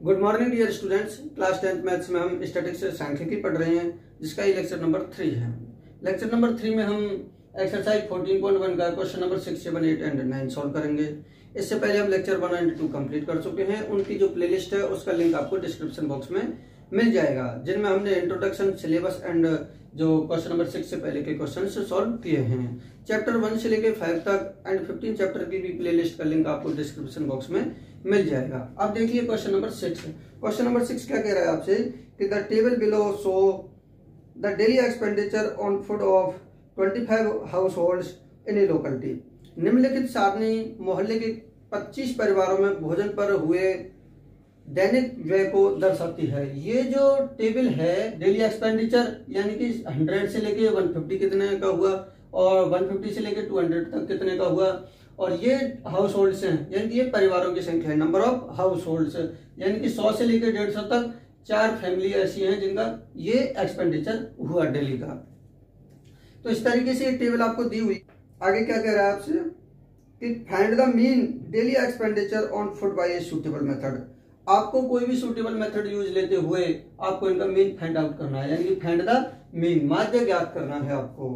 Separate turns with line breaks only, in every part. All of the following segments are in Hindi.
Good morning dear students. Class 10th maths में हम स्टैटिक्स सांख्यिकी पढ़ रहे हैं, जिसका ये लेक्चर नंबर 3 है। लेक्चर नंबर 3 में हम एक्सरसाइज 14.1 का क्वेश्चन नंबर 6, 7, 8 एंड 9 सॉल्व करेंगे। इससे पहले हम लेक्चर 1 एंड 2 कंप्लीट कर चुके हैं। उनकी जो प्लेलिस्ट है उसका लिंक आपको डिस्क्रिप्शन बॉक्स में मिल जाएगा, जिनमें हमने इंट्रोडक्शन, सिलेबस एंड जो क्वेश्चन नंबर 6 से पहले के क्वेश्चन सॉल्व किए हैं। चैप्टर 1 से लेकर 5 तक एंड 15 चैप्टर की भी प्लेलिस्ट का लिंक आपको डिस्क्रिप्शन बॉक्स में मिल जाएगा। अब देखिए क्वेश्चन नंबर 6। क्वेश्चन नंबर 6 क्या कह रहा है आपसे कि the table below show the daily expenditure on food of 25 house holds in A locality. निम्नलिखित सारणी मोहल्ले के 25 परिवारों में भोजन पर हुए दैनिक व्यय को दर्शाती है। ये जो टेबल है डेली एक्सपेंडिचर यानी कि 100 से लेके 150 कितने का हुआ और 150 से लेके 200 तक कितने का हुआ, और ये हाउस होल्ड्स हैं यानी कि ये परिवारों की संख्या है, नंबर ऑफ हाउस होल्ड्स, यानी कि 100 से लेकर 150 तक 4 फैमिली ऐसी हैं जिनका ये एक्सपेंडिचर हुआ डेली का। तो इस तरीके से ये टेबल आपको दी हुई। आगे क्या कह रहा है आपसे कि find the mean daily expenditure on food by a suitable method. आपको कोई भी सूटेबल मेथड यूज लेते हुए आपको इनका मीन फाइंड आउट करना है, यानी कि फाइंड द मीन, माध्य ज्ञात करना है आपको।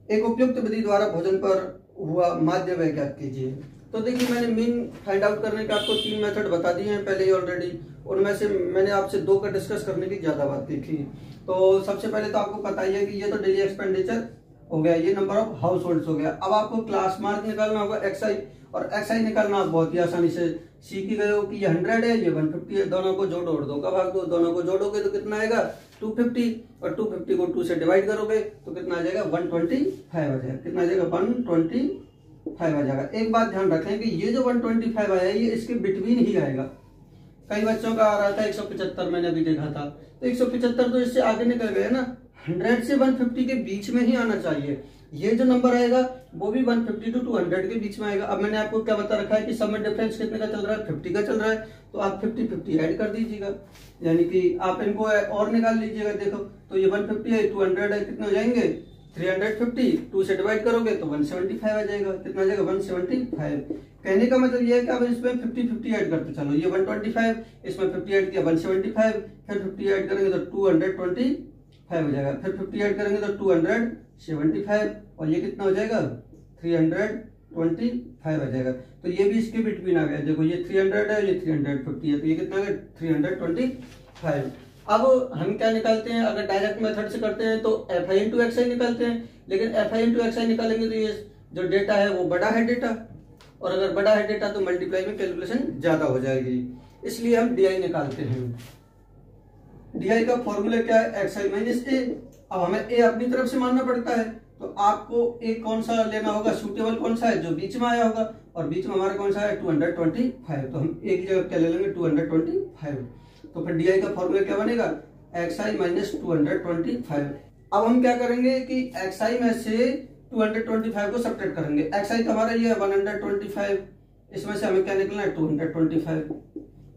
एक उपयुक्त विधि द्वारा भोजन पर हुआ माध्य व्यय ज्ञात कीजिए। तो देखिए मैंने मीन फाइंड आउट करने के आपको 3 मेथड बता दिए हैं पहले ही ऑलरेडी। उनमें से मैंने आपसे 2 का डिस्कस करने की ज्यादा बात की थी। तो सबसे पहले तो आपको पता ही है कि ये तो डेली एक्सपेंडिचर हो गया, ये नंबर ऑफ हाउस होल्ड्स हो गया। अब आपको क्लास मार्क निकालना होगा XI, और XI निकालना आप बहुत ही आसानी से सीख ही गए हो कि ये 100 है, ये 150 है, दोनों को जोड़ो और 2 का भाग दो। दोनों को जोड़ोगे तो कितना आएगा 250, और 250 को 2 से डिवाइड करोगे तो कितना आ जाएगा 125 आ जाएगा। कितना आ जाएगा 125 आ जाएगा। एक बात ध्यान रखें कि ये जो 125 आया ये इसके बिटवीन ही आएगा। कई बच्चों का आ रहा था 175, मैंने अभी देखा था, तो 175 तो इससे आगे निकल गए ना, 100 से 150 के बीच में ही आना चाहिए। ये जो नंबर आएगा वो भी 150 to 200 के बीच में आएगा। अब मैंने आपको क्या बता रखा है कि सब में डिफरेंस कितने का चल रहा है, 50 का चल रहा है, तो आप 50-50 ऐड कर दीजिएगा, यानी कि आप इनको और निकाल लीजिएगा। देखो तो ये 150 है, 200 है, कितने हो जाएंगे 350, 2 से डिवाइड करोगे तो 175 आ जाएगा। कितना आ जाएगा 175। कहने का मतलब ये है कि अब इसमें 50-50 ऐड करते चलो। ये 125, इसमें 50 ऐड किया 175, फिर 50 ऐड करेंगे तो 225 हो जाएगा, फिर 50 ऐड करेंगे तो 275, और ये कितना हो जाएगा 325 आ जाएगा। तो ये भी इसके बिटवीन आ गया। देखो ये 300 है, ये 350 है, तो ये कितना आ गया 325। अब हम क्या निकालते हैं, अगर डायरेक्ट मेथड से करते हैं तो FI इंटू XI निकालते हैं, लेकिन FI इंटू XI निकालेंगे तो ये जो डेटा है वो बड़ा है डेटा, और अगर बड़ा है डेटा तो मल्टीप्लाई में कैलकुलेशन ज्यादा हो जाएगी, इसलिए हम DI निकालते हैं। DI का फॉर्मूला क्या है XI माइनस A। अब हमें A अपनी तरफ से मानना पड़ता है, तो आपको A कौन सा लेना होगा, सूटेबल कौन सा है जो बीच में आया होगा, और बीच में हमारा कौन सा है 225, तो हम A की जगह क्या ले लेंगे 225। तो फिर DI का फॉर्मूला क्या बनेगा XI माइनस 225। अब हम क्या करेंगे कि XI में से 225 को सब्ट्रैक्ट करेंगे। XI का हमारा ये है 125, इसमें से हमें क्या निकलना है 225,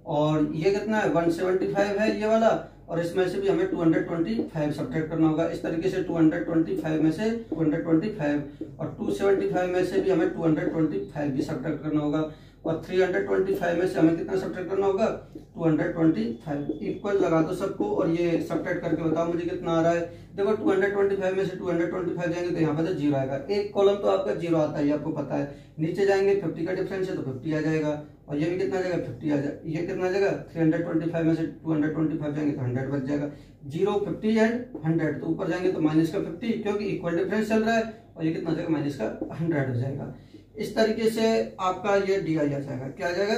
और ये कितना है 175 है ये वाला, और इसमें से भी हमें 225 सब्ट्रैक्ट करना होगा। इस तरीके से 225 में से 225 और 275 में से भी हमें 225 भी सब्ट्रैक्ट करना होगा, और 325 में से हमें कितना सब्ट्रैक्ट करना होगा 225। इक्वल लगा दो सबको और ये सब्ट्रैक्ट करके बताओ मुझे कितना आ रहा है। देखो 225 में से 225 जाएंगे तो यहाँ पे तो 0 आएगा। एक कॉलम तो आपका 0 आता है, आपको पता है। नीचे जाएंगे 50 का डिफरेंस है तो 50 आ जाएगा, और ये भी कितना आ जाएगा 50 आ जाएगा। ये कितना आ जाएगा 325 में से 225 जाएंगे तो 100 बच जाएगा। 0, 50 एंड 100, तो ऊपर जाएंगे तो माइनस का 50, क्योंकि इक्वल डिफरेंस चल रहा है, और ये कितना आ जाएगा माइनस का 100 हो जाएगा। इस तरीके से आपका ये DI आ जाएगा। क्या आ जाएगा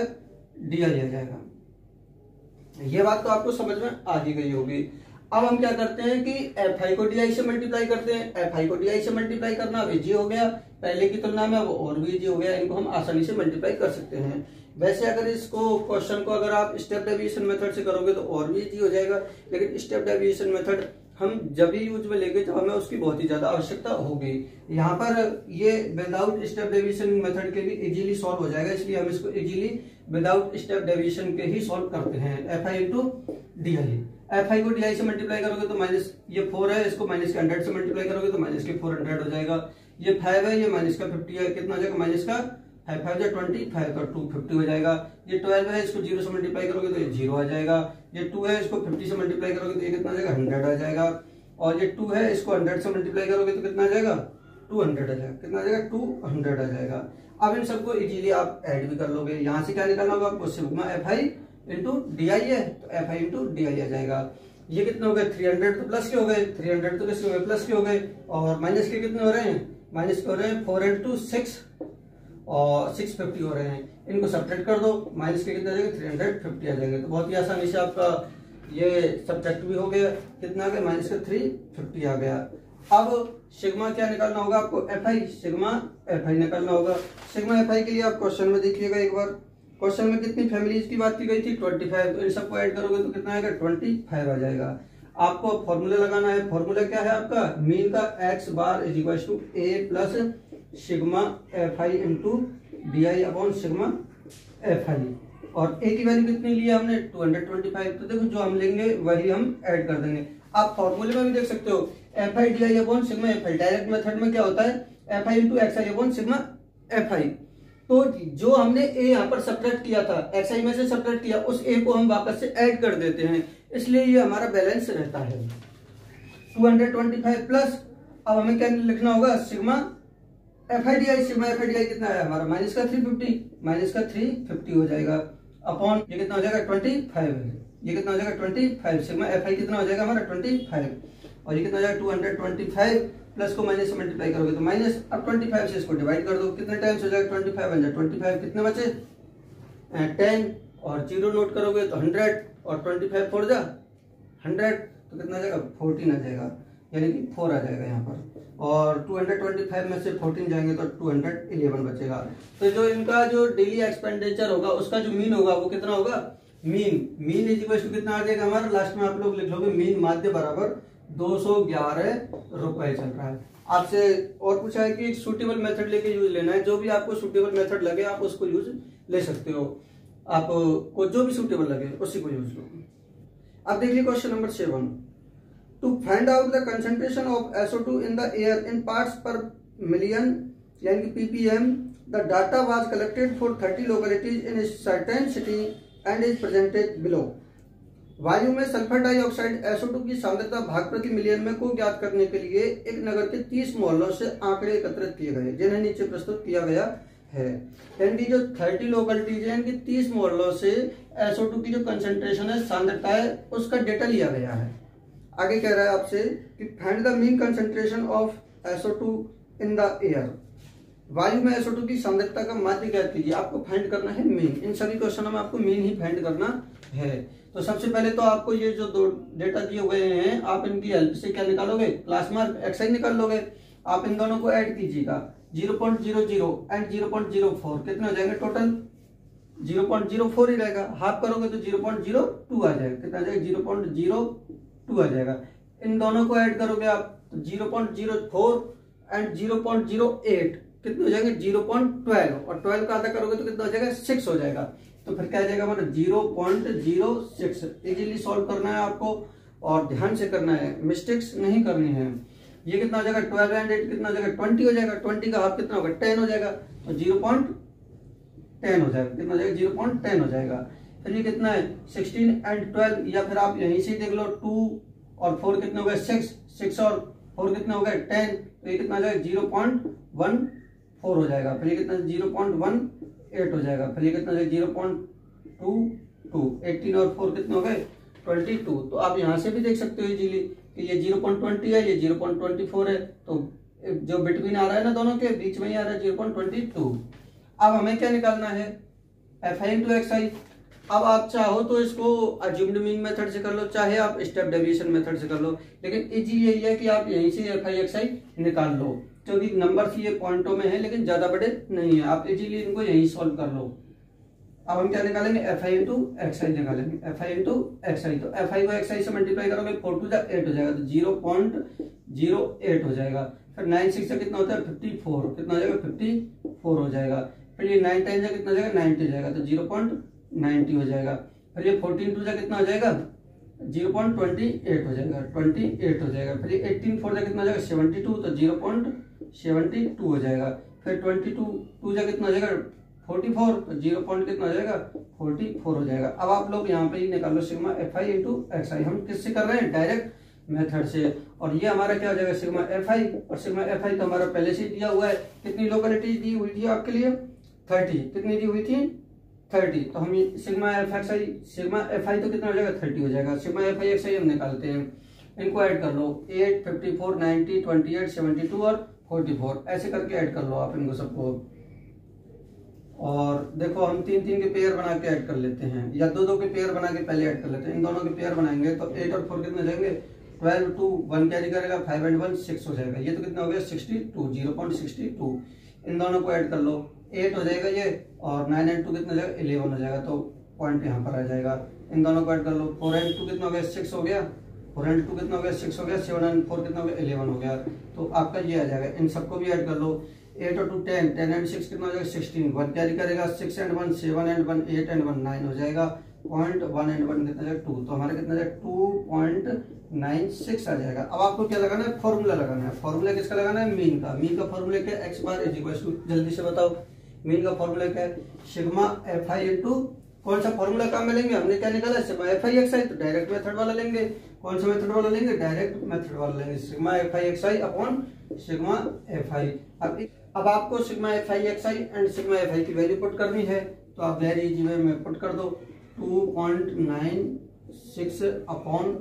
DI आ जाएगा। ये बात तो आपको समझ में आ ही गई होगी। अब हम क्या करते हैं कि FI को DI से मल्टीप्लाई करते हैं। FI को DI से मल्टीप्लाई करना अब इजी हो गया, पहले की तुलना में वो और भी इजी हो गया। इनको हम आसानी से मल्टीप्लाई कर सकते हैं। वैसे अगर इसको क्वेश्चन को अगर आप स्टेप डेविएशन मेथड से करोगे तो और भी इजी हो जाएगा, लेकिन स्टेप डेविएशन मेथड हम जब भी यूज में लेंगे जब हमें उसकी बहुत ही ज्यादा आवश्यकता होगी। यहाँ पर ये विदाउट स्टेप डेविएशन मेथड के भी इजीली सॉल्व हो जाएगा, इसलिए हम इसको इजीली विदाउट स्टेप डेविएशन के ही सॉल्व करते हैं। FI into DI। FI को DI से मल्टीप्लाई करोगे तो माइनस ये 4 है, इसको माइनस के 100 से मल्टीप्लाई करोगे तो माइनस के 400 हो जाएगा। ये 5 है, ये माइनस का 50 है, कितना हो जाएगा माइनस का 5 5 जा 20, 5 का 2 50 हो जाएगा। ये 12 है, इसको 0 से मल्टीप्लाई करोगे तो ये 0 आ जाएगा। ये 2 है, इसको 50 से मल्टीप्लाई करोगे तो ये कितना आ जाएगा 100 आ जाएगा। और ये 2 है, इसको 100 से मल्टीप्लाई करोगे तो कितना आ जाएगा 200 आ जाएगा। कितना आ जाएगा 200 आ जाएगा। अब इन सबको इजीली आप ऐड भी कर लोगे। यहाँ से क्या निकालना होगा आपको, सिग्मा FI इंटू डी आई है, तो FI इंटू डी आई आ जाएगा। ये कितने हो गए 300 तो प्लस के हो गए, 300 तो किसके हो गए प्लस के हो गए, और माइनस के कितने हो रहे हैं, माइनस के हो रहे हैं 4 इंटू 6 और 650 हो रहे हैं। इनको सब्ट्रैक्ट कर दो, माइनस के कितने आ जाएंगे 350 आ जाएंगे। तो बहुत ही आसानी से आपका ये सब्ट्रैक्ट भी हो गया। कितना आ गया माइनस का 350 आ गया। अब सिग्मा क्या निकालना होगा आपको, FI, सिग्मा FI निकालना होगा। सिग्मा FI के लिए आप क्वेश्चन में देखिएगा एक बार। क्वेश्चन में कितनी फैमिलीज की बात की गई थी 25, तो इन सबको ऐड करोगे तो कितना आएगा 25 आ जाएगा। आपको फॉर्मूला लगाना है। फॉर्मूला क्या है आपका, मीन का x bar is equal to a plus sigma FI into D I upon sigma FI। और a की वैल्यू कितनी ली है हमने 225, तो देखो जो हम लेंगे वही हम ऐड कर देंगे। आप फॉर्मूले में भी देख सकते हो FI D I upon sigma FI। Direct method में क्या होता है FI into XI upon sigma FI। तो जो हमने a यहाँ पर सब्ट्रैक्ट किया था, XI में से सब्ट्रैक्ट किया, उस a को हम वापस से ऐड कर देते हैं, इसलिए ये हमारा बैलेंस रहता है 225 प्लस। अब हमें क्या लिखना होगा, sigma FI D I. Sigma FI D I कितना है हमारा माइनस का 350, माइनस का 350 हो जाएगा अपॉन ये कितना हो जाएगा 25, ये कितना हो जाएगा 25। सिग्मा FI कितना हो जाएगा हमारा 25, और ये कितना हो जाएगा 225 प्लस को माइनस से मल्टीप्लाई करोगे तो माइनस। अब 25 से इसको डिवाइड कर दो, कितने टाइम्स हो जाएगा 25 बन जाए 25, कितने बचे 10, और 0 नोट करोगे तो 100, और 25 4 जा 100, तो कितना आ जाएगा 14 आ जाएगा, यानी कि 4 आ जाएगा यहाँ पर। और 225 में से 14 जाएंगे तो 211 बचेगा। तो जो इनका जो डेली एक्सपेंडिचर होगा उसका जो मीन होगा वो कितना होगा, मीन इज इक्वल टू कितना आ जाएगा हमारा, लास्ट में आप लोग लिख लोगे मीन माध्य बराबर 211 रुपए चल रहा है। आपसे और पूछा है कि सूटेबल मेथड लेके यूज लेना है। जो भी आपको सूटेबल मेथड लगे आप उसको यूज ले सकते हो, आपको जो भी सूटेबल लगे उसी को यूज लो। अब देखिए question number 7, to find out the concentration of SO2 in the air in parts per million यानी कि ppm, the data was collected for 30 localities in certain city and is presented below. वायु में सल्फर डाइऑक्साइड SO2 की सांद्रता भाग प्रति मिलियन में को ज्ञात करने के लिए एक नगर के 30 मोहल्लों से आंकड़े एकत्रित किए गए, जिन्हें नीचे प्रस्तुत किया गया है। यानी जो 30 लोकेलिटीज है इनकी 30 मोहल्लों से SO2 की जो कंसंट्रेशन है, सांद्रता है, उसका डेटा लिया गया है। आगे कह रहा है आपसे कि find the mean concentration of SO2 in the air. वायु में SO2 की सांद्रता का माध्य ज्ञात कीजिए। आपको फाइंड करना है मीन। इन सभी क्वेश्चनों में आपको मीन ही फाइंड करना है। तो सबसे पहले तो आपको ये जो दो डेटा दिए हुए हैं आप इनकी हेल्प से क्या निकालोगे, क्लास मार्क XI निकाल लोगे। आप इन दोनों को ऐड कीजिएगा, 0.00 एंड 0.04 कितने हो जाएंगे टोटल 0.04 ही रहेगा। हाफ करोगे तो 0.02 आ जाएगा। कितना आ जाएगा 0.02 आ जाएगा। इन दोनों को ऐड करोगे आप तो 0.04 एंड 0.08 कितने हो जाएंगे 0.12, और 12 का आधा करोगे तो कितना हो जाएगा 6 हो जाएगा। तो फिर क्या आ जाएगा हमारा 0.06। इजीली सॉल्व करना है आपको और ध्यान से करना है, मिस्टेक्स नहीं करनी है। ये कितना हो जाएगा 12 एंड 8 कितना हो जाएगा 20 हो जाएगा। 20 का हाफ कितना होगा 10 हो जाएगा, तो 0.10 हो जाएगा। कितना हो जाएगा 0.10 हो जाएगा। फिर ये कितना है 16 एंड 12, या फिर आप यहीं से देख लो 2 और 4 कितना हो गया 6 और 4 कितना हो गया 10, तो ये कितना हो जाएगा 0.14 हो जाएगा। फिर ये कितना 0.18 हो जाएगा। फिर ये कितना हो जाएगा 0.22, 18 और 4 कितने हो गए 22। तो आप यहाँ से भी देख सकते हो इजीली कि ये 0.20 है, ये 0.24 है, तो जो बिटवीन आ रहा है ना दोनों के बीच में ही आ रहा है 0.22। अब हमें क्या निकालना है FI इंटू XI। अब आप चाहो तो इसको अज्यूम्ड मीन मेथड से कर लो, चाहे आप स्टेप डेविएशन मेथड से कर लो, लेकिन इजी यही है कि आप यहीं से FI XI निकाल लो, क्योंकि नंबर्स ये पॉइंटों में है लेकिन ज्यादा बड़े नहीं है। आप इजीली इनको यहीं सॉल्व कर लो। अब हम क्या निकालेंगे FI इंटू XI निकालेंगे, FI इंटू XI। तो FI को XI से मल्टीप्लाई करोगे 4 to 8 हो जाएगा, तो 0.08 हो जाएगा। फिर 9 6 से कितना होता है 54, कितना हो जाएगा 54 हो जाएगा। फिर ये 9 10 से कितना हो जाएगा 90 हो जाएगा, तो 0.90 हो जाएगा। फिर ये 14 2 से कितना हो जाएगा 0.28 हो जाएगा, 28 हो जाएगा। फिर ये 18 4 से कितना हो जाएगा 72, तो 0.72 हो जाएगा। फिर 22 2 से कितना हो जाएगा 44, तो 0 पॉइंट कितना हो जाएगा 44 हो जाएगा। अब आप लोग यहाँ पे ही निकालो sigma F I into X I. हम किससे कर रहे हैं, डायरेक्ट मेथड से। और ये हमारा क्या हो जाएगा सिग्मा एफ आई, और सिग्मा एफ आई तो हमारा पहले से दिया हुआ है। कितनी लोकेलिटीज दी हुई थी आपके लिए 30, कितनी दी हुई थी 30। तो हम सिग्मा एफ एक्स आई, सिग्मा एफ आई तो कितना हो जाएगा 30 हो जाएगा। Sigma F I x I हम निकालते हैं, इनको ऐड कर लो 8, 54, 90, 28, 72 और 44 ऐसे करके ऐड कर लो आप इनको सबको। और देखो हम 3-3 के पेयर बना के ऐड कर लेते हैं, या 2-2 के पेयर बना के पहले ऐड कर लेते हैं। इन दोनों के पेयर बनाएंगे तो 8 और 4 कितने जाएंगे 12, 2 1 कैरी करेगा, 5 and 1 6 हो जाएगा। ये तो कितना हो गया 62, 0.62। इन दोनों को ऐड कर लो, 8 हो जाएगा ये, और 9 and 2 कितना हो जाएगा 11 हो जाएगा। तो पॉइंट यहाँ पर आ जाएगा। इन दोनों को ऐड कर लो, 4 and 2 कितना हो गया 6 हो गया, 4 and 2 कितना हो गया 6 हो गया, 7 and 4 कितना हो गया 11 हो गया। तो आपका ये आ जाएगा। इन सबको भी ऐड कर लो, 8 और 2 10, 10 and 6 कितना हो जाएगा 16, 1 कैरी करेगा, 6 and 1 7 and 1 8 and 1 9 हो जाएगा। पॉइंट 1 and 1 कितना जाएगा 2, तो हमारा कितना जाएगा 2.96 आ जाएगा। अब आपको क्या लगाना है, फॉर्मूला लगाना है। फॉर्मूला किसका लगाना है, मीन का। मीन का फॉर्मूला क्या है, X bar is equal to, जल्दी से बताओ मीन का फॉर्मूला क्या है, सिग्मा एफ आई इंटू कौन सा फॉर्मूला काम में लेंगे, हमने क्या निकाला सिग्मा एफ आई एक्स आई, तो डायरेक्ट मेथड वाला लेंगे। कौन सा मेथड वाला लेंगे, डायरेक्ट मेथड वाला लेंगे, सिग्मा एफ आई एक्स आई अपॉन सिग्मा एफ आई। अब आपको sigma F I x I and sigma F आई की वैल्यू पुट करनी है, तो आप वेरी इजी वे में पुट कर दो, 2.96 अपॉन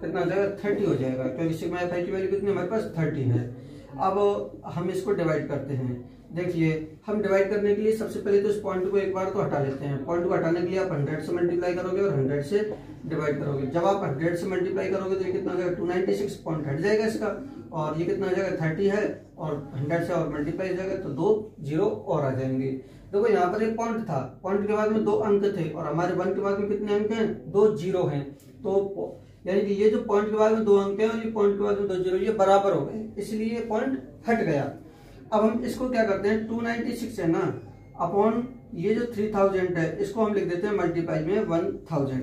कितना हो जाएगा 30 हो जाएगा, क्योंकि सिग्मा एफ आई की वैल्यू कितनी हमारे पास 30 है। अब हम इसको डिवाइड करते हैं। देखिए हम डिवाइड करने के लिए सबसे पहले तो इस पॉइंट को एक बार तो हटा लेते हैं। पॉइंट को हटाने के लिए आप 100 से मल्टीप्लाई करोगे और 100 से डिवाइड करोगे। जब आप 100 से मल्टीप्लाई करोगे तो ये कितना हो जाएगा 296 पॉइंट हट जाएगा इसका, और ये कितना हो जाएगा 30 है, और 100 से और मल्टीप्लाई हो जाएगा तो 2 0 और आ जाएंगे। देखो यहाँ पर एक पॉइंट था, पॉइंट के बाद में 2 अंक थे, और हमारे 1 के बाद में कितने अंक हैं 2 0 हैं। तो यानी कि ये जो पॉइंट के बाद में 2 अंक हैं और ये पॉइंट के बाद में 2 0, ये बराबर हो गए, इसलिए ये पॉइंट हट गया। अब हम इसको क्या करते हैं, 296 है ना अपॉन ये जो 3000 है, इसको हम लिख देते हैं मल्टीप्लाई में 1000।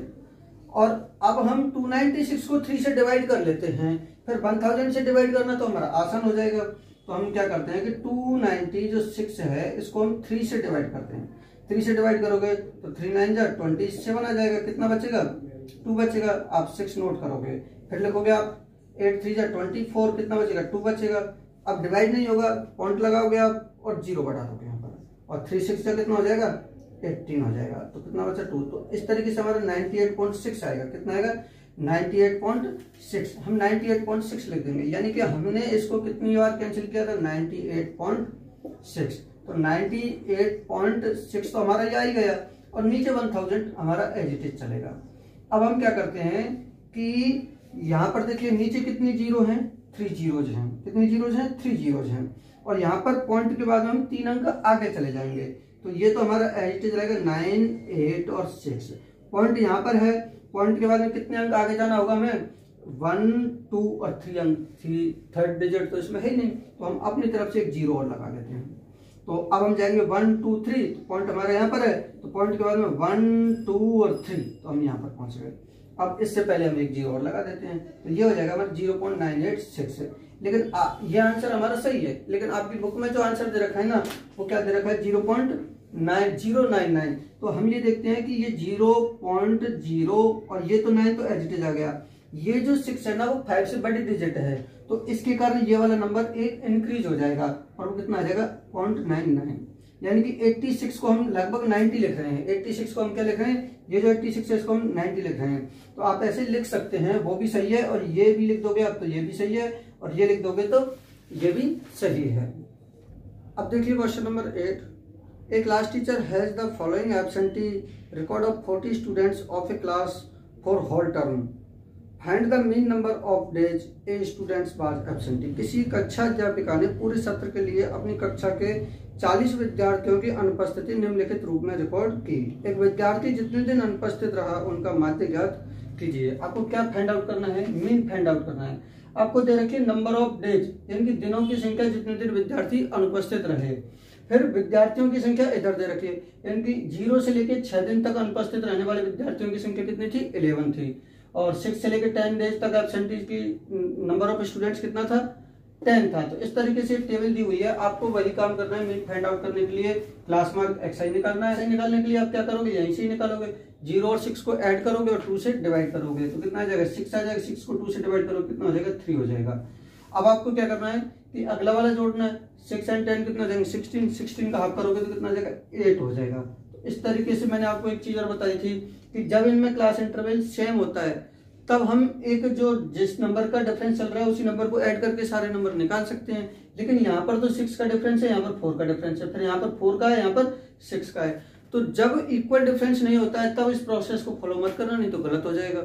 और अब हम 296 को 3 से डिवाइड कर लेते हैं, फिर 1000 से डिवाइड करना तो हमारा आसान हो जाएगा। तो हम क्या करते हैं कि 296 है इसको हम 3 से डिवाइड करते हैं। 3 से डिवाइड करोगे तो 3 9 जा 27 आ जाएगा, कितना बचेगा 2 बचेगा। आप 6 नोट करोगे, फिर लिखोगे आप 8 3 जा 24, कितना बचेगा 2 बचेगा। अब डिवाइड नहीं होगा, पॉइंट लगाओगे आप और 0 बढ़ा दोगे यहाँ पर, और 3 6 से कितना हो जाएगा 18 हो जाएगा, तो कितना बचा 2। तो इस तरीके से हमारा 98.6 आएगा। कितना आएगा 98.6। हम 98.6 लिख देंगे, यानी कि हमने इसको कितनी बार कैंसिल किया था 98.6। तो 98.6 तो हमारा ये आ ही गया, और नीचे 1000 हमारा एज इट इज चलेगा। अब हम क्या करते हैं कि यहाँ पर देखिए नीचे कितनी जीरो हैं 3 जीरोज हैं, कितनी जीरोज हैं 3 जीरोज हैं, और यहाँ पर पॉइंट के बाद हम 3 अंक आगे चले जाएंगे। तो ये तो हमारा एज इट इज रहेगा 9 8 और 6। पॉइंट यहाँ पर है, पॉइंट के बाद में कितने अंक आगे जाना होगा हमें 1 2 और 3 अंक, 3rd डिजिट तो इसमें है ही नहीं, तो हम अपनी तरफ से एक 0 और लगा लेते हैं। तो अब हम जाएंगे 1 2 3, तो पॉइंट हमारे यहाँ पर है, तो पॉइंट के बाद में 1 2 और 3, तो हम यहाँ पर पहुंच गए। अब इससे पहले हम एक 0 और लगा देते हैं, तो ये हो जाएगा हमारा 0.986। लेकिन ये आंसर हमारा सही है, लेकिन आपकी बुक में जो आंसर दे रखा है ना वो क्या दे रखा है 0.9099। तो हम ये देखते हैं कि ये 0.0 और ये तो 9 तो एज इट इज आ गया। ये जो 6 है ना वो 5 से बड़ी डिजिट है, तो इसके कारण ये वाला नंबर एक इंक्रीज हो जाएगा, और वो कितना आ जाएगा 0.99। यानी कि 86 को हम लगभग 90 लिख रहे हैं। 86 को हम क्या लिख रहे हैं, ये जो 86 है इसको हम 90 लिख रहे हैं। तो आप ऐसे लिख सकते हैं, वो भी सही है, और ये भी लिख दोगे आप तो ये भी सही है, और ये लिख दोगे तो ये भी सही है। अब देखिए question number 8। A class teacher has the following absentee record of 40 students of a class for whole term, find the mean number of days a students was absentee. किसी कक्षा अध्यापिका ने पूरे सत्र के लिए अपनी कक्षा के 40 विद्यार्थियों की अनुपस्थिति निम्नलिखित रूप में रिकॉर्ड की। एक विद्यार्थी जितने दिन अनुपस्थित रहा उनका माध्य ज्ञात कीजिए। आपको क्या फाइंड आउट करना है, मीन फाइंड आउट करना है। आपको दे रखिए नंबर ऑफ डेज, यानी कि दिनों की संख्या जितने दिन विद्यार्थी अनुपस्थित रहे। फिर विद्यार्थियों की संख्या इधर दे रखिए, यानी कि 0 से लेकर 6 दिन तक अनुपस्थित रहने वाले विद्यार्थियों की संख्या कितनी थी 11 थी, और 6 से लेकर 10 डेज तक एब्सेंटीज की नंबर ऑफ स्टूडेंट्स कितना था 10 था। तो इस तरीके से टेबल दी हुई है, आपको वही काम करना है। मीन फाइंड आउट करने के लिए क्लास मार्क xi निकालना है। xi निकालने के लिए आप क्या करोगे, यहीं से ही निकालोगे। 0 और 6 को ऐड करोगे और 2 से डिवाइड करोगे तो कितना आ जाएगा, 6 आ जाएगा। 6 को 2 से डिवाइड करोगे कितना हो जाएगा, 3 हो जाएगा। अब आपको क्या करना है कि अगला वाला जोड़ना है। 6 एंड 10 कितना हो जाएगा, 16। 16 का हाफ करोगे तो कितना हो जाएगा, 8 हो जाएगा। तो इस तरीके से मैंने आपको एक चीज और बताई थी कि जब इनमें क्लास इंटरवल सेम होता है तब हम एक जो जिस नंबर का डिफरेंस चल रहा है उसी नंबर को ऐड करके सारे नंबर निकाल सकते हैं। लेकिन यहाँ पर तो 6 का डिफरेंस है, यहाँ पर 4 का डिफरेंस है, फिर यहाँ पर 4 का है, यहाँ पर 6 का है। तो जब इक्वल डिफरेंस नहीं होता है तब इस प्रोसेस को फॉलो मत करना, नहीं तो गलत हो जाएगा।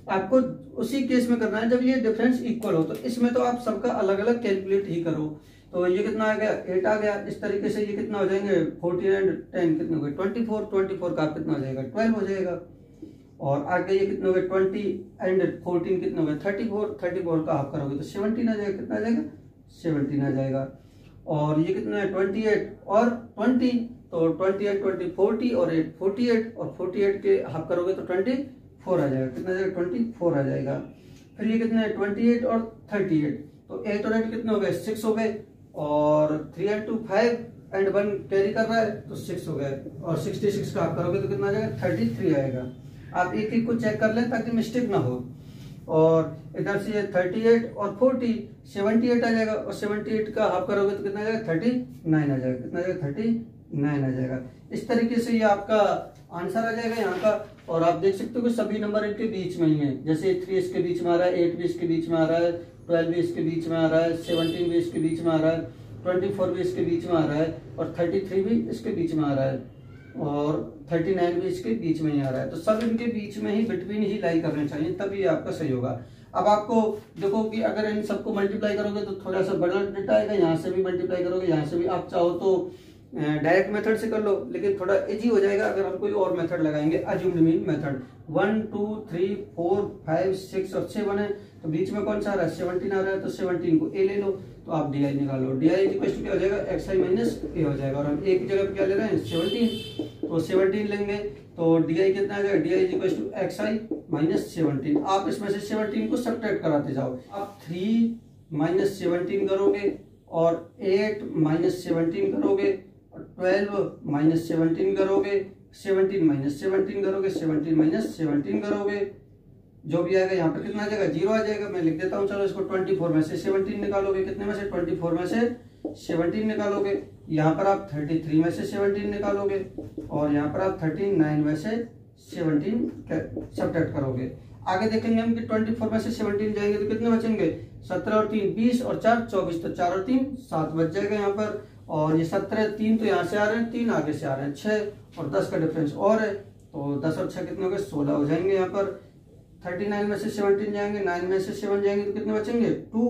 आपको उसी केस में करना है जब ये डिफरेंस इक्वल हो। तो इसमें तो आप सबका अलग अलग कैलकुलेट ही करो। तो ये कितना आ गया, 8 आ गया। इस तरीके से ये कितना हो जाएंगे, 14 एंड 10 कितने हो गए, 24। 24 का कितना हो जाएगा, 12 हो जाएगा। और आगे ये कितने हो गए, 20 एंड 14 कितने हो गए, 34। 34 का हाफ करोगे तो 17 आ जाएगा। कितना आ जाएगा, 17 आ जाएगा। और ये कितना है, 28 और 20, तो 28 20 40 और 8 48, और 48 के हाफ करोगे तो 24 आ जाएगा। कितना आ जाएगा, 24 आ जाएगा। फिर ये कितना है, 28 और 38, तो 8 और 8 कितने हो गए, 6 हो गए। और 3 एंड 2 5 एंड 1 कैरी कर रहा है तो 6 हो गए। और 66 का हाफ करोगे तो कितना आ जाएगा, 33 आएगा। आप एक एक को चेक कर लें ताकि मिस्टेक ना हो। और इधर से 38 और 40 78 आ जाएगा। और 78 का हाफ करोगे तो कितना आ जाएगा, 39 आ जाएगा। कितना आ जाएगा, 39 आ जाएगा। इस तरीके से ये आपका आंसर आ जाएगा यहाँ का। और आप देख सकते हो कि सभी नंबर इनके बीच में ही है। जैसे 3 इसके बीच में आ रहा है, 8 भी इसके बीच में आ रहा है, 12 भी इसके बीच में आ रहा है, 17 भी इसके बीच में आ रहा है, 24 भी इसके बीच में आ रहा है, और 33 भी इसके बीच में आ रहा है, और 39 भी इसके बीच में ही आ रहा है। तो सब इनके बीच में ही, बिटवीन ही लाई करने चाहिए, तभी आपका सही होगा। अब आपको देखो कि अगर इन सबको मल्टीप्लाई करोगे तो थोड़ा सा बड़ा डेटा आएगा। यहाँ से भी मल्टीप्लाई करोगे, यहाँ से भी। आप चाहो तो डायरेक्ट मेथड से कर लो, लेकिन थोड़ा इजी हो जाएगा अगर हम कोई और मेथड लगाएंगे, अज्यूम्ड मीन मेथड। 1 2 3 4 5 6 और 7 है, तो बीच में कौन सा आ रहा है, 17 आ रहा है, तो 17 को ए ले लो, तो आप डी आई निकालो। डी आई क्या हो जाएगा, एक्स आई माइनस ए हो जाएगा। और हम एक जगह पे क्या ले रहे हैं, 17, तो 17 लेंगे तो डी आई कितना आ जाएगा, D I x I minus 17। आप इसमें से 17 को सब्ट्रैक्ट कराते जाओ। आप 3 माइनस 17 करोगे, और 8 माइनस 17 करोगे, 12 माइनस 17 करोगे, 17 माइनस 17 करोगे, 17 माइनस 17 करोगे, जो भी आएगा यहाँ पर कितना आ जाएगा, 0 आ जाएगा। मैं लिख देता हूँ, चलो इसको 24 में से 17 निकालोगे, कितने में से, 24 में से 17 निकालोगे। यहाँ पर आप 33 में से 17 निकालोगे, और यहाँ पर आप 39 में से 17 सब्ट्रैक्ट करोगे। आगे देखेंगे हम कि 24 में से 17 जाएंगे तो कितने बचेंगे, 17 और 3 20 और 4 24, तो 4 और 3 7 बच जाएगा यहाँ पर। और ये 17 3 तो यहाँ से आ रहे हैं, 3 आगे से आ रहे हैं, 6 और 10 का डिफरेंस और है, तो 10 और 6 कितने हो गए, 16 हो जाएंगे यहाँ पर। 39 में से 17 जाएंगे, 9 में से 7 जाएंगे तो कितने बचेंगे, 2,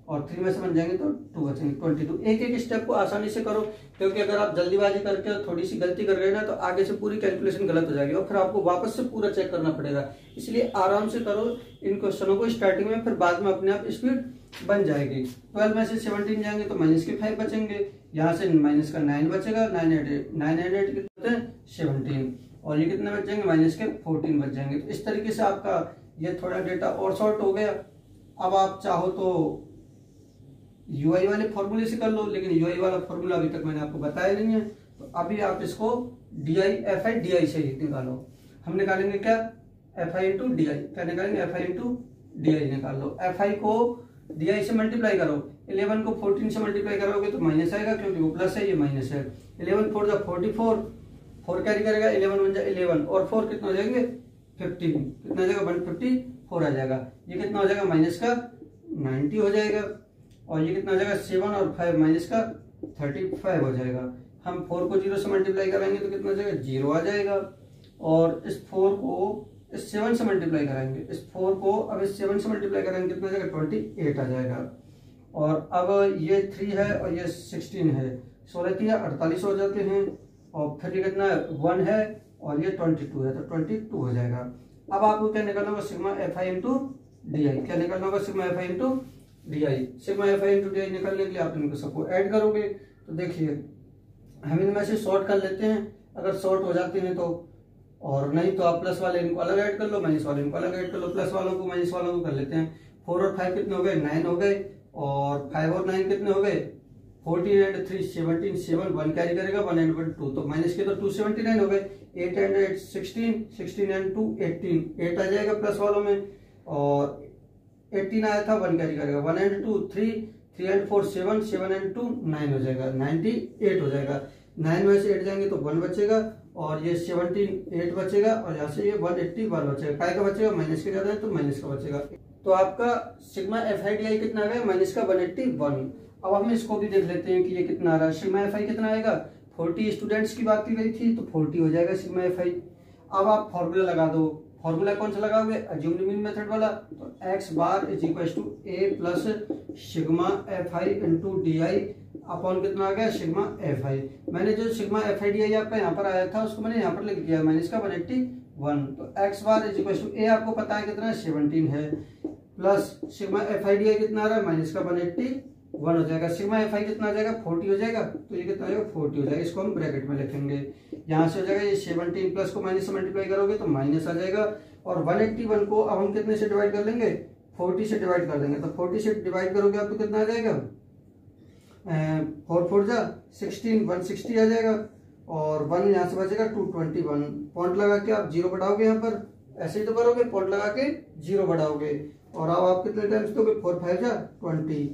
और 3 में से 1 जाएंगे तो 2 बचेंगे, 22। एक एक स्टेप को आसानी से करो, क्योंकि अगर आप जल्दीबाजी करके थोड़ी सी गलती कर गए ना तो आगे से पूरी कैलकुलेशन गलत हो जाएगी, और फिर आपको वापस से पूरा चेक करना पड़ेगा। इसलिए आराम से करो इन क्वेश्चनों को स्टार्टिंग में, फिर बाद में अपने आप स्पीड बन जाएगी। 12 में से 17 जाएंगे तो माइनस के 5 बचेंगे, यहाँ से माइनस का 9 बचेगा, 9 एंड 8 कितने हैं, 17, और ये कितने बच जाएंगे, माइनस के 14 बच जाएंगे। तो इस तरीके से आपका ये थोड़ा डेटा और शॉर्ट हो गया। अब आप चाहो तो यूआई वाले फॉर्मूले से कर लो, लेकिन यूआई वाला फॉर्मूला अभी तक मैंने आपको बताया नहीं है, तो अभी आप इसको D I F I D I से निकालो। हम निकालेंगे क्या, एफ आई इंटू डी आई, क्या निकालेंगे, एफ आई इंटू डी आई निकाल लो। एफ आई को डी आई से मल्टीप्लाई करो, 11 को 14 से मल्टीप्लाई करोगे तो माइनस आएगा, क्योंकि वो प्लस है, ये माइनस है। 11 4 जा 44, 4 कैरी करेगा, 11 बन जाए 11, और 4 कितना हो जाएंगे, 15, कितना हो जाएगा, 154 आ जाएगा। ये कितना हो जाएगा, माइनस का 90 हो जाएगा, और ये कितना हो जाएगा, 7 और 5 माइनस का 35 हो जाएगा। हम 4 को 0 से मल्टीप्लाई कराएंगे तो कितना हो जाएगा, 0 आ जाएगा। और इस 4 को इस 7 से मल्टीप्लाई कराएंगे, इस 4 को अब इस 7 से मल्टीप्लाई कराएंगे, कितना हो जाएगा, 28 आ जाएगा। और अब ये 3 है और ये 16 है, 16 3 48 हो जाते हैं, और फिर ये कितना 1 है और ये 22 है, तो 22 हो जाएगा। अब आपको क्या निकालना होगा, sigma F I into D आई, क्या निकालना होगा, sigma F I into D I. Sigma F I into D आई निकालने के लिए आप इनको सबको ऐड करोगे, तो देखिए हम इनमें से शॉर्ट कर लेते हैं, अगर शॉर्ट हो जाते हैं तो, और नहीं तो आप प्लस वाले इनको अलग ऐड कर लो, माइनस वाले इनको अलग ऐड कर लो, प्लस वालों को माइनस वालों को कर लेते हैं। 4 और 5 कितने हो गए, 9 हो गए, और 5 और 9 कितने हो गए 14 एंड 3 17, 7 1 कैरी करेगा 1 एंड 1 2, तो माइनस के तो 279 हो गए। 8 एंड 8 16, 16 एंड 2 18, 8 आ जाएगा प्लस वालों में, और 18 आया था 1 कैरी करेगा 1 एंड 2 3, 3 एंड 4 7, 7 एंड 2 9 हो जाएगा 98 हो जाएगा। 9 में से 8 जाएंगे तो 1 बचेगा, और ये 17 8 बचेगा, और यहाँ से ये 181 बचेगा। काय का बचेगा माइनस के ज्यादा है तो माइनस का बचेगा। तो आपका सिग्मा FIDI कितना आ गया माइनस का 181। अब हम इसको भी देख लेते हैं कि ये कितना आ रहा है। सिग्मा FI कितना आएगा 40 स्टूडेंट्स की बात की गई थी तो 40 हो जाएगा सिग्मा FI। अब आप फॉर्मूला लगा दो, फॉर्मूला कौन सा लगाओगे अज्यूम्ड मीन मेथड वाला, तो x bar is equal to a plus sigma FI into DI upon कितना आ गया सिग्मा FI। मैंने जो सिग्मा FIDI आपका यहाँ पर आया था उसको मैंने यहाँ पर लिख दिया माइनस का 181। तो x bar is equal to a आपको पता है कितना 17 है, प्लस सिग्मा FIDI कितना आ रहा है माइनस का 181 हो जाएगा। सिग्मा FI कितना आ जाएगा 40 हो जाएगा, तो ये कितना आ जाएगा 40 हो जाएगा। इसको हम ब्रैकेट में लिखेंगे, यहाँ से हो जाएगा ये 17 प्लस को माइनस से मल्टीप्लाई करोगे तो माइनस आ जाएगा, और 181 को अब हम कितने से डिवाइड कर लेंगे 40 से डिवाइड कर देंगे। तो 40 से डिवाइड करोगे आप तो कितना आ जाएगा 4 4 जा 16, 160 आ जाएगा, और 1 यहाँ से बचेगा 221। पॉइंट लगा के आप 0 बढ़ाओगे, यहाँ पर ऐसे ही तो करोगे पॉइंट लगा के 0 बढ़ाओगे, और अब आप कितने टाइम्स दोगे 4 5 जा 20,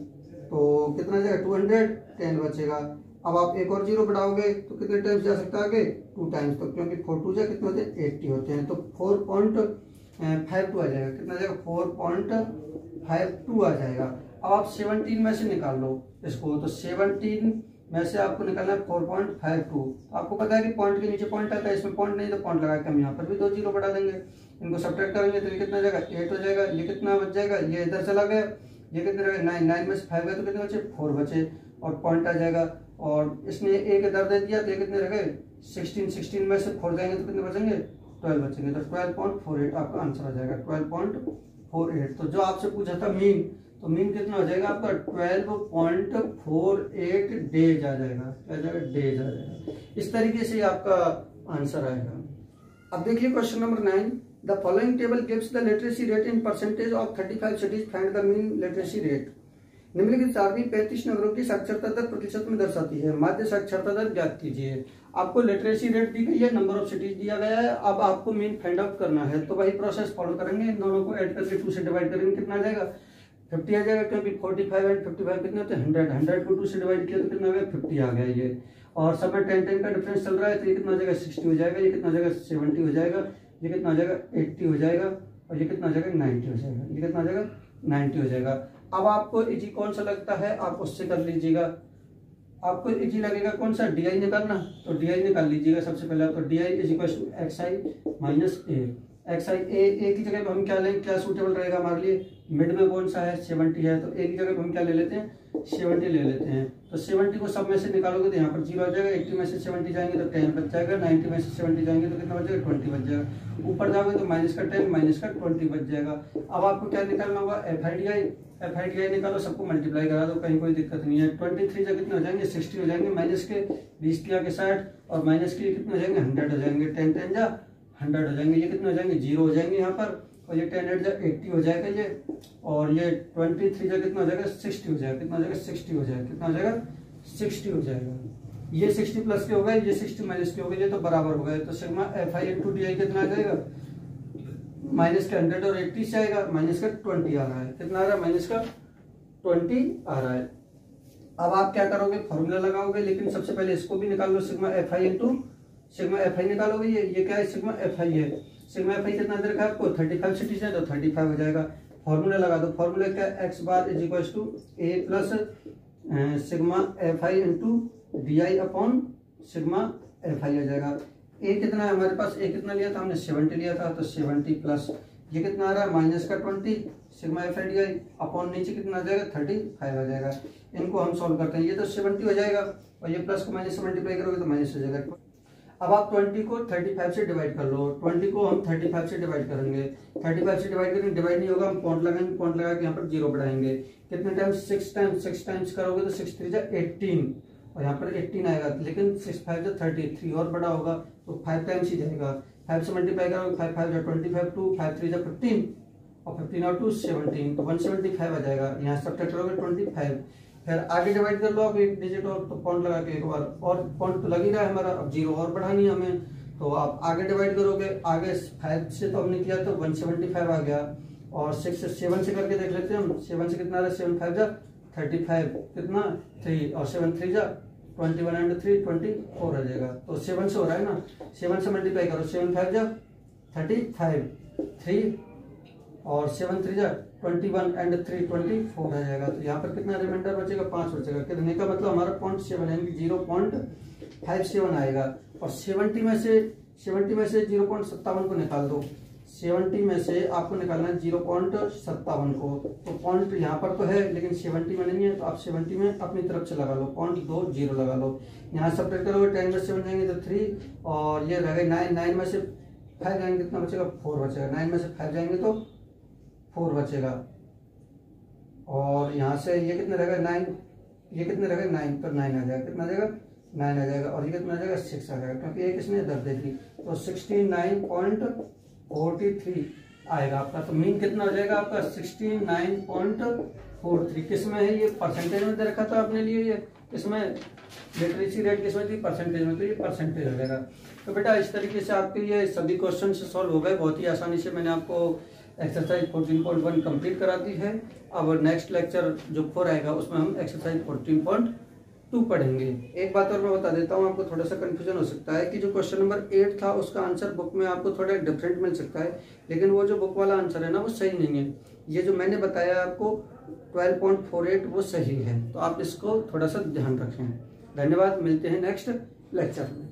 तो कितना जाएगा 210 बचेगा। अब आप एक और 0 बढ़ाओगे तो कितने टाइम्स जा सकता है आगे 2 टाइम्स, तो क्योंकि 4 2 जा कितने होते हैं 80 होते हैं, तो 4.52 आ जाएगा। कितना जाएगा 4.52 आ जाएगा। अब आप 17 में से निकाल लो इसको, तो 17 में से आपको निकालना है 4.52। आपको पता है कि पॉइंट के नीचे पॉइंट आता है, इसमें पॉइंट नहीं तो पॉइंट लगा के हम यहाँ पर भी 2 0 बढ़ा देंगे। इनको सब्ट्रैक्ट करेंगे तो ये कितना जाएगा 8 हो जाएगा। ये कितना बच जाएगा, ये इधर चला गया, ये कितने रहेगा 9, 9 में से 5 गए तो कितने बचे 4 बचे, और पॉइंट आ जाएगा। और इसने एक इधर दे दिया तो ये कितने रह गए 16, 16 में से 4 जाएंगे तो कितने बचेंगे 12 बचेंगे, तो 12.48 आपका आंसर आ जाएगा 12.48। तो जो आपसे पूछा था मीन, तो मीन कितना हो जाएगा आपका 12.48 डेज आ जाएगा, क्या जाएगा डेज आ जाएगा। इस तरीके से आपका आंसर आएगा। अब देखिए question number 9, the following table gives the literacy rate in percentage of 35 cities, find the mean literacy rate. निम्नलिखित सारणी 35 नगरों की साक्षरता दर प्रतिशत में दर्शाती है, माध्य साक्षरता दर ज्ञात कीजिए। आपको लिटरेसी रेट दी गई है, नंबर ऑफ सिटीज दिया गया है, अब आपको मीन फाइंड आउट करना है। तो वही प्रोसेस फॉलो करेंगे, इन दोनों को ऐड करके 2 से डिवाइड करेंगे, कितना आ जाएगा 50 आ जाएगा, क्योंकि 45 एंड 55 कितने होते हैं 100, 100 को 2 से डिवाइड किया तो कितना आ गया 50 आ गया ये, और सब में 10 का डिफरेंस चल रहा है, तो ये कितना हो जाएगा 60 हो जाएगा, ये कितना हो जाएगा 70 हो जाएगा, ये कितना हो जाएगा 80 हो जाएगा, और ये कितना हो जाएगा 90 हो जाएगा, ये कितना हो जाएगा 90 हो जाएगा। अब आपको इजी कौन सा लगता है आप उससे कर लीजिएगा। आपको इजी लगेगा कौन सा DI निकालना, तो DI निकाल लीजिएगा सबसे पहले। तो DI is equal to XI minus A। XI A की जगह पे हम क्या लेंगे, क्या सूटेबल रहेगा हमारे लिए, मिड में कौन सा है 70 है, तो A की जगह पे हम क्या ले लेते हैं 70 ले लेते हैं। तो 70 को सब में से निकालोगे तो यहाँ पर 0 आ जाएगा, 80 में से 70 जाएंगे तो 10 बच जाएगा, 90 में से 70 जाएंगे तो कितना बच जाएगा 20 बच जाएगा, ऊपर जाओगे तो माइनस का 10 माइनस का 20 बच जाएगा। अब आपको क्या निकालना होगा FIDI निकालो, सबको मल्टीप्लाई करा दो, कहीं कोई दिक्कत नहीं है। 23 जब कितने हो जाएंगे 60 हो जाएंगे, माइनस के 20 किया के 60, और माइनस के कितने हो जाएंगे 100 हो जाएंगे, 10 10 जा 100 हो जाएंगे, ये कितने हो जाएंगे 0 हो जाएंगे यहाँ पर, और ये 10 8 जा 80 हो जाएगा ये, और ये 23 जा कितना हो जाएगा 60 हो जाएगा, कितना हो जाएगा 60 हो जाएगा, कितना हो जाएगा 60 हो जाएगा। ये 60 प्लस के हो गए, ये 60 माइनस के हो गए, ये तो बराबर हो गए। तो सिग्मा FI इंटू DI कितना आ जाएगा, माइनस का 100 और 80 से आएगा, माइनस का 20 आ रहा है, कितना आ रहा है माइनस का 20 आ रहा है। अब आप क्या करोगे फॉर्मूला लगाओगे, लेकिन सबसे पहले इसको भी निकाल लो, sigma FI into sigma FI निकालोगे, ये क्या है सिग्मा FI है। सिग्मा FI कितना दे रखा है आपको 35 सिटीज है, तो 35 हो जाएगा। फॉर्मूला लगा दो, फॉर्मूला क्या है x bar is equal to A plus sigma FI into DI upon sigma FI आ जाएगा। A कितना है हमारे पास, A कितना लिया था हमने 70 लिया था, तो 70 प्लस ये कितना आ रहा है माइनस का 20 सिग्मा FIDI अपॉन नीचे कितना आ जाएगा 35 आ जाएगा। इनको हम सॉल्व करते हैं, ये तो 70 हो जाएगा, और ये प्लस को माइनस से मल्टीप्लाई करोगे तो माइनस हो जाएगा। अब आप 20 को 35 से डिवाइड कर लो, 20 को हम 35 से डिवाइड करेंगे, 35 से डिवाइड करेंगे, डिवाइड नहीं होगा, हम पॉइंट लगाएंगे, पॉइंट लगा के यहाँ पर 0 बढ़ाएंगे। कितने टाइम्स 6 टाइम्स करोगे तो 6 3 जा 18, और यहाँ पर 18 आएगा, लेकिन 6 5 जा 33 और बड़ा होगा तो 5 टाइम्स ही जाएगा। 5 से मल्टीप्लाई करोगे 5 5 जा 25, 2 5 3 जा 15, और 15 और 2 17, तो 175 आ जाएगा। यहाँ सब्ट्रैक्ट करोगे 25, फिर आगे डिवाइड कर लो आप एक डिजिट और, तो पॉइंट लगा के एक बार, और पॉइंट तो लग ही रहा है हमारा, अब जीरो और बढ़ानी है हमें, तो आप आगे डिवाइड करोगे, आगे 5 से तो हमने किया तो 175 आ गया, और 7 से करके देख लेते हैं हम, 7 से कितना आ रहा है, 7 5 जा 35, कितना 3, और 7 3 जा 21 एंड 3 24 आ जाएगा। तो 7 से हो रहा है ना, 7 से मल्टीप्लाई करो, 7 5 जा 35, 3 और 7 3 जा 21 एंड 3 24 आ जाएगा। तो यहाँ पर कितना रिमाइंडर बचेगा, 5 बचेगा। कितने का मतलब हमारा 0.7 यानी 0.57 आएगा। और 70 में से 0.57 को निकाल दो, 70 में से आपको निकालना है 0.57 को, तो पॉइंट यहाँ पर तो है लेकिन 70 में नहीं है, तो आप 70 में अपनी तरफ से लगा लो, 0.20 लगा लो। यहाँ सब्ट्रैक्ट करोगे 10 में 7 जाएंगे तो 3, और ये रहेगा 9 में से 5 जाएंगे कितना बचेगा, 4 बचेगा। 9 में से 5 जाएंगे तो 4 बचेगा, और यहाँ से ये कितने रहेगा 9, ये कितने रहेगा 9, तो 9 आ जाएगा, कितना आ जाएगा 9 आ जाएगा, और ये कितना आ जाएगा 6 आ जाएगा, क्योंकि एक इसने दर दे दी, तो 69.43 आएगा आपका। तो मीन कितना हो जाएगा आपका 69.43। किस में है ये, परसेंटेज में दे रखा था अपने लिए, ये इसमें लिटरेसी रेट किस में थी, परसेंटेज में, तो ये परसेंटेज हो जाएगा। तो बेटा इस तरीके से आपके ये सभी क्वेश्चन सॉल्व हो गए, बहुत ही आसानी से मैंने आपको एक्सरसाइज 14.1 कंप्लीट करा दी है। अब नेक्स्ट लेक्चर जो 4 आएगा उसमें हम एक्सरसाइज 14.2 पढ़ेंगे। एक बात और मैं बता देता हूँ, आपको थोड़ा सा कंफ्यूजन हो सकता है कि जो क्वेश्चन नंबर 8 था उसका आंसर बुक में आपको थोड़ा डिफरेंट मिल सकता है, लेकिन वो जो बुक वाला आंसर है ना वो सही नहीं है। ये जो मैंने बताया आपको 12.48 वो सही है, तो आप इसको थोड़ा सा ध्यान रखें। धन्यवाद, मिलते हैं नेक्स्ट लेक्चर में।